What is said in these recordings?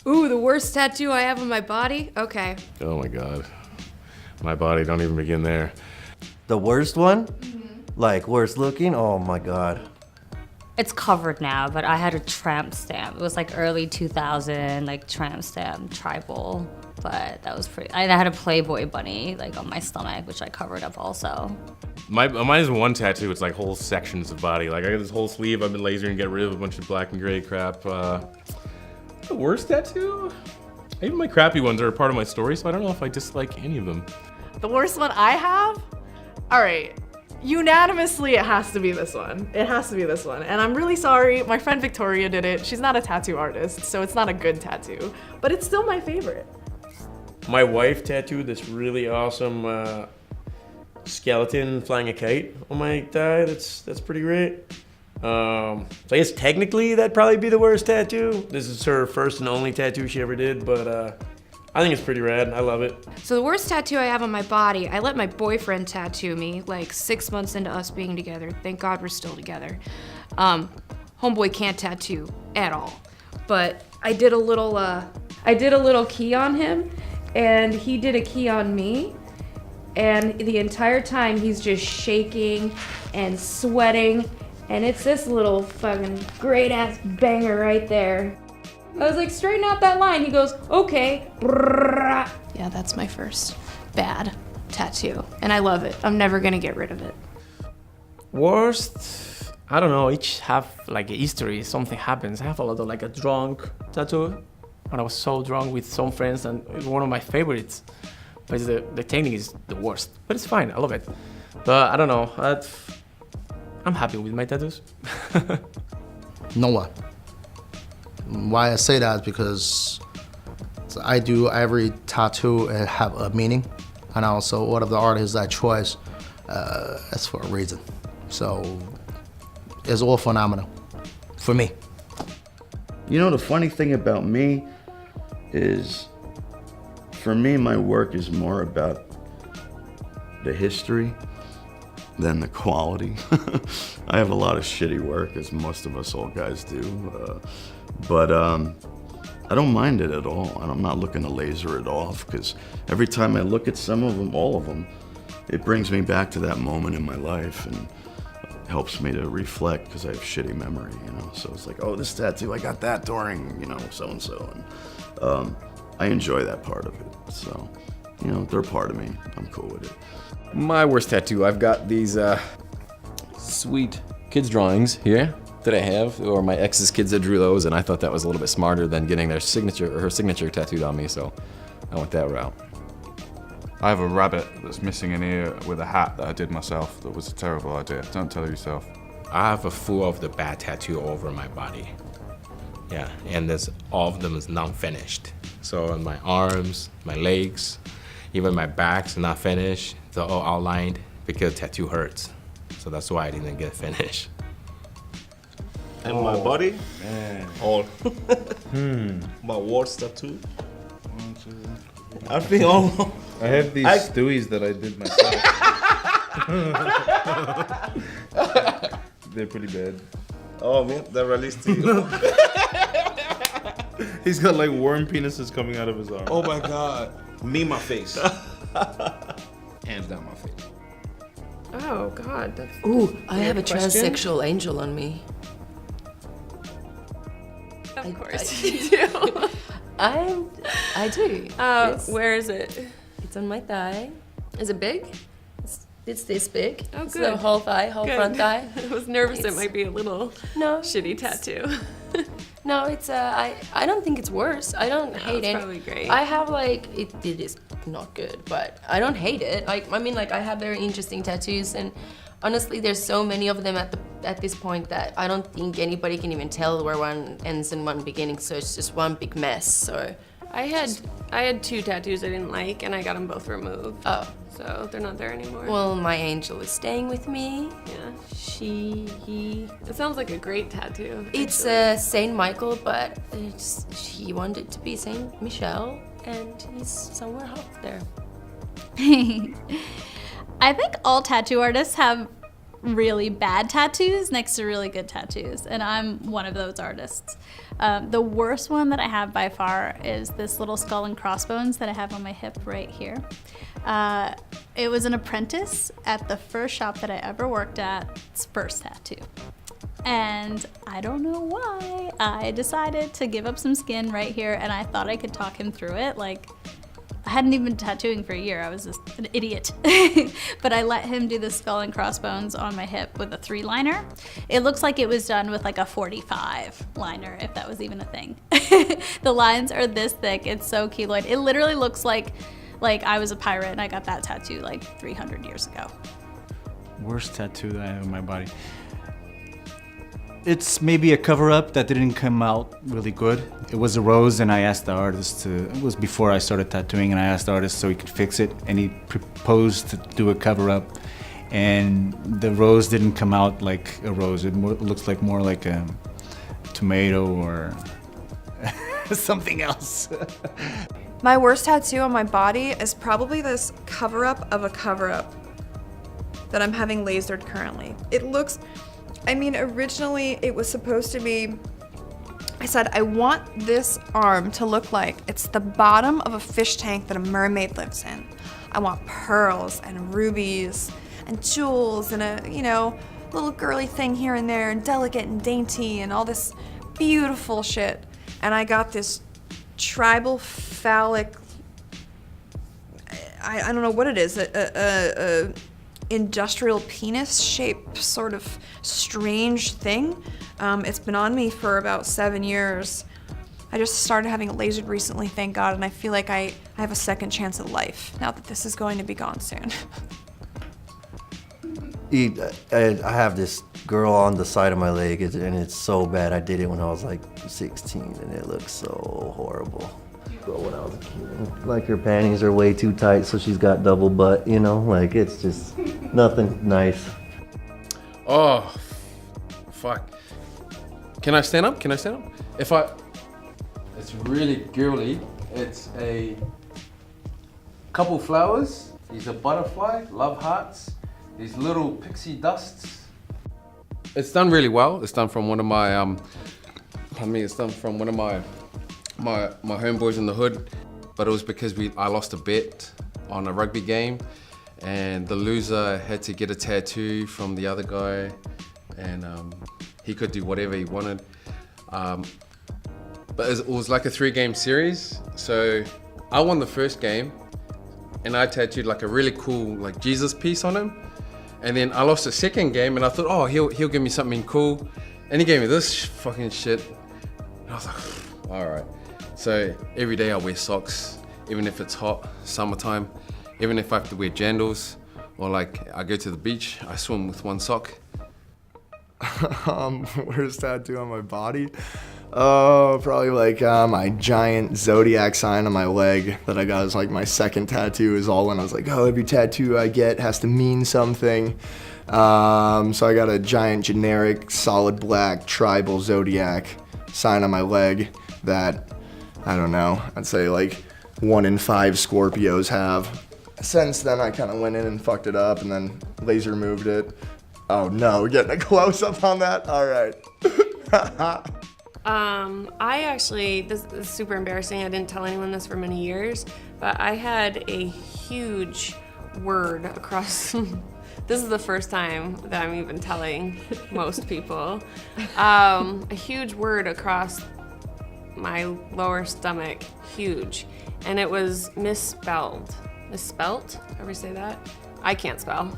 Ooh, the worst tattoo I have on my body? Okay. Oh my God. My body, don't even begin there. The worst one? Like worst looking? Oh my God. It's covered now, but I had a tramp stamp. It was like early 2000, like tramp stamp, tribal. But that was pretty, I had a Playboy bunny like on my stomach, which I covered up also. Mine is one tattoo, it's like whole sections of body. Like I got this whole sleeve, I've been lasering to get rid of a bunch of black and gray crap. The worst tattoo? Even my crappy ones are a part of my story, so I don't know if I dislike any of them. The worst one I have? All right. Unanimously, it has to be this one. It has to be this one. And I'm really sorry, my friend Victoria did it. She's not a tattoo artist, so it's not a good tattoo, but it's still my favorite. My wife tattooed this really awesome skeleton flying a kite on my thigh. That's pretty great. So I guess technically that'd probably be the worst tattoo. This is her first and only tattoo she ever did, but I think it's pretty rad. I love it. So the worst tattoo I have on my body, I let my boyfriend tattoo me like 6 months into us being together. Thank God we're still together. Homeboy can't tattoo at all. But I did a little key on him, and he did a key on me. And the entire time he's just shaking and sweating, and it's this little fucking great ass banger right there. I was like, straighten out that line. He goes, okay. Yeah, that's my first bad tattoo, and I love it. I'm never gonna get rid of it. Worst, I don't know, each have like a history, something happens. I have a lot of like a drunk tattoo. When I was so drunk with some friends, and it's one of my favorites. But the technique is the worst, but it's fine, I love it. But I don't know, I'm happy with my tattoos. No one. Why I say that is because I do every tattoo have a meaning, and also one of the artists I choose is for a reason. So it's all phenomenal for me. You know, the funny thing about me is, for me, my work is more about the history than the quality. I have a lot of shitty work, as most of us old guys do. But I don't mind it at all, and I'm not looking to laser it off, because every time I look at some of them, all of them, it brings me back to that moment in my life and helps me to reflect, because I have shitty memory, you know. So it's like, oh, this tattoo, I got that during, you know, so-and-so, and I enjoy that part of it. So, you know, they're part of me. I'm cool with it. My worst tattoo, I've got these sweet kids' drawings here that I have, or my ex's kids that drew those, and I thought that was a little bit smarter than getting their signature or her signature tattooed on me, so I went that route. I have a rabbit that's missing an ear with a hat that I did myself. That was a terrible idea. Don't tell yourself. I have a full of the bad tattoo all over my body. Yeah, and all of them is not finished. So on my arms, my legs, even my back's not finished. They're all outlined because tattoo hurts. So that's why I didn't get finished. And my body? Man. All. My worst tattoo? I think all. I have these Stewies that I did myself. They're pretty bad. Oh man, they're realistic. He's got like worm penises coming out of his arm. Oh my god. Me, my face. Hands down my face. Oh God, that's. Ooh, I have a question. transsexual angel on me. Of course you do. I do. Where is it? It's on my thigh. Is it big? It's this big. Oh, It's good. the whole thigh, whole Good. front thigh. I was nervous it might be a little shitty tattoo. No, it's I don't think it's worse. I don't hate it's it. probably great. I have like it is not good, but I don't hate it. Like I mean, like I have very interesting tattoos, and honestly, there's so many of them at this point that I don't think anybody can even tell where one ends and one beginning. So it's just one big mess. So I had 2 tattoos I didn't like, and I got them both removed. Oh. So they're not there anymore. Well, my angel is staying with me. Yeah. He. It sounds like a great tattoo. It's Saint Michael, but he wanted to be Saint Michelle, and he's somewhere up there. I think all tattoo artists have really bad tattoos next to really good tattoos, and I'm one of those artists. The worst one that I have by far is this little skull and crossbones that I have on my hip right here. It was an apprentice at the first shop that I ever worked at's first tattoo. And I don't know why, I decided to give up some skin right here, and I thought I could talk him through it. Like, I hadn't even been tattooing for a year. I was just an idiot. But I let him do the skull and crossbones on my hip with a 3-liner. It looks like it was done with like a 45 liner, if that was even a thing. The lines are this thick. It's so keloid. It literally looks like I was a pirate and I got that tattoo like 300 years ago. Worst tattoo that I have on my body. It's maybe a cover-up that didn't come out really good. It was a rose, and I asked the artist it was before I started tattooing, and I asked the artist so he could fix it, and he proposed to do a cover-up, and the rose didn't come out like a rose. It looks like more like a tomato or something else. My worst tattoo on my body is probably this cover-up of a cover-up that I'm having lasered currently. It looks, I mean, originally it was supposed to be, I said, I want this arm to look like it's the bottom of a fish tank that a mermaid lives in. I want pearls and rubies and jewels and a, you know, little girly thing here and there and delicate and dainty and all this beautiful shit. And I got this tribal phallic, I don't know what it is, a industrial penis shaped sort of strange thing. It's been on me for about 7 years. I just started having it lasered recently, thank God, and I feel like I have a second chance at life now that this is going to be gone soon. I have this girl on the side of my leg, and it's so bad. I did it when I was like 16, and it looks so horrible. Girl, when I was a kid, like her panties are way too tight, so she's got double butt, you know? Like, it's just nothing nice. Oh, fuck. Can I stand up? Can I stand up? It's really girly. It's a couple flowers. These are butterfly, love hearts. These little pixie dusts. It's done really well. It's done from one of my, it's done from one of my homeboys in the hood, but it was because I lost a bet on a rugby game, and the loser had to get a tattoo from the other guy, and he could do whatever he wanted. But it was like a 3-game series, so I won the first game, and I tattooed like a really cool like Jesus piece on him. And then I lost the second game, and I thought, oh, he'll give me something cool, and he gave me this fucking shit. And I was like, all right. So every day I wear socks, even if it's hot, summertime, even if I have to wear jandals, or like I go to the beach, I swim with one sock. Worst tattoo on my body? Oh, probably like my giant zodiac sign on my leg that I got as like my second tattoo is all when I was like, oh, every tattoo I get has to mean something. So I got a giant generic solid black tribal zodiac sign on my leg that, I don't know, I'd say like 1 in 5 Scorpios have. Since then I kind of went in and fucked it up and then laser moved it. Oh no, we're getting a close up on that? All right. I actually, this is super embarrassing. I didn't tell anyone this for many years, but I had a huge word across, this is the first time that I'm even telling most people, a huge word across my lower stomach, huge, and it was misspelled. Misspelt? Ever say that? I can't spell.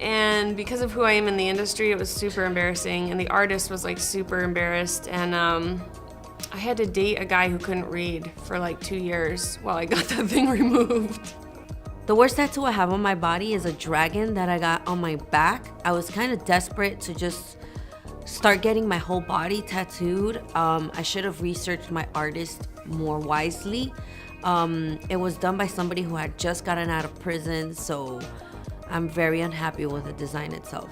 And because of who I am in the industry, it was super embarrassing, and the artist was like super embarrassed, and I had to date a guy who couldn't read for like 2 years while I got that thing removed. The worst tattoo I have on my body is a dragon that I got on my back. I was kind of desperate to just start getting my whole body tattooed. I should have researched my artist more wisely. It was done by somebody who had just gotten out of prison, so I'm very unhappy with the design itself.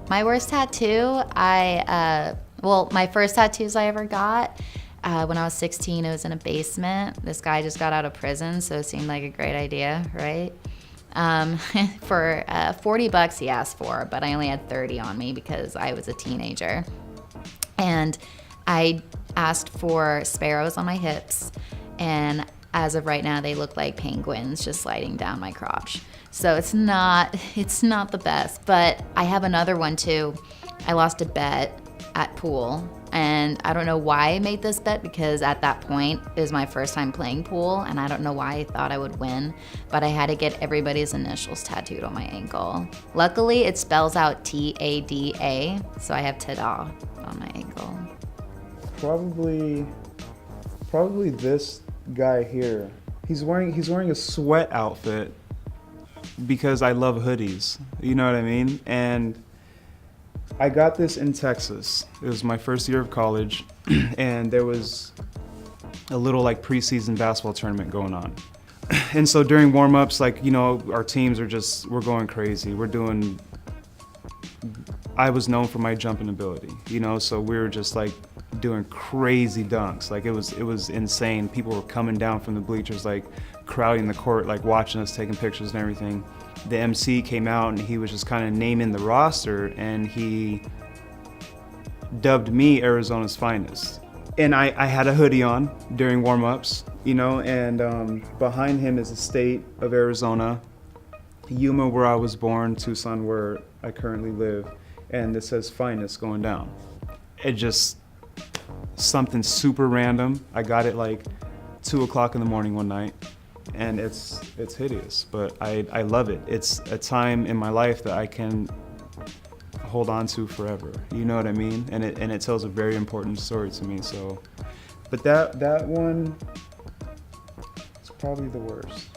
My worst tattoo, my first tattoos I ever got, when I was 16, it was in a basement. This guy just got out of prison, so it seemed like a great idea, right? For 40 bucks he asked for, but I only had 30 on me because I was a teenager. And I asked for sparrows on my hips, and as of right now, they look like penguins just sliding down my crotch. So it's not the best, but I have another one too. I lost a bet at pool, and I don't know why I made this bet because at that point it was my first time playing pool, and I don't know why I thought I would win, but I had to get everybody's initials tattooed on my ankle. Luckily, it spells out T-A-D-A, so I have Tada on my ankle. Probably this guy here. He's wearing a sweat outfit because I love hoodies. You know what I mean? And I got this in Texas. It was my first year of college, and there was a little like preseason basketball tournament going on. And so during warm-ups, like, you know, our teams we're going crazy. I was known for my jumping ability, you know, so we were just like doing crazy dunks. Like it was insane. People were coming down from the bleachers, like crowding the court, like watching us, taking pictures and everything. The MC came out and he was just kind of naming the roster, and he dubbed me Arizona's finest. And I had a hoodie on during warm-ups, you know, and behind him is the state of Arizona, Yuma, where I was born, Tucson, where I currently live, and it says finest going down. It just, something super random. I got it like 2 o'clock in the morning one night, and it's hideous, but I love it. It's a time in my life that I can hold on to forever. You know what I mean? And it tells a very important story to me. So, but that one is probably the worst.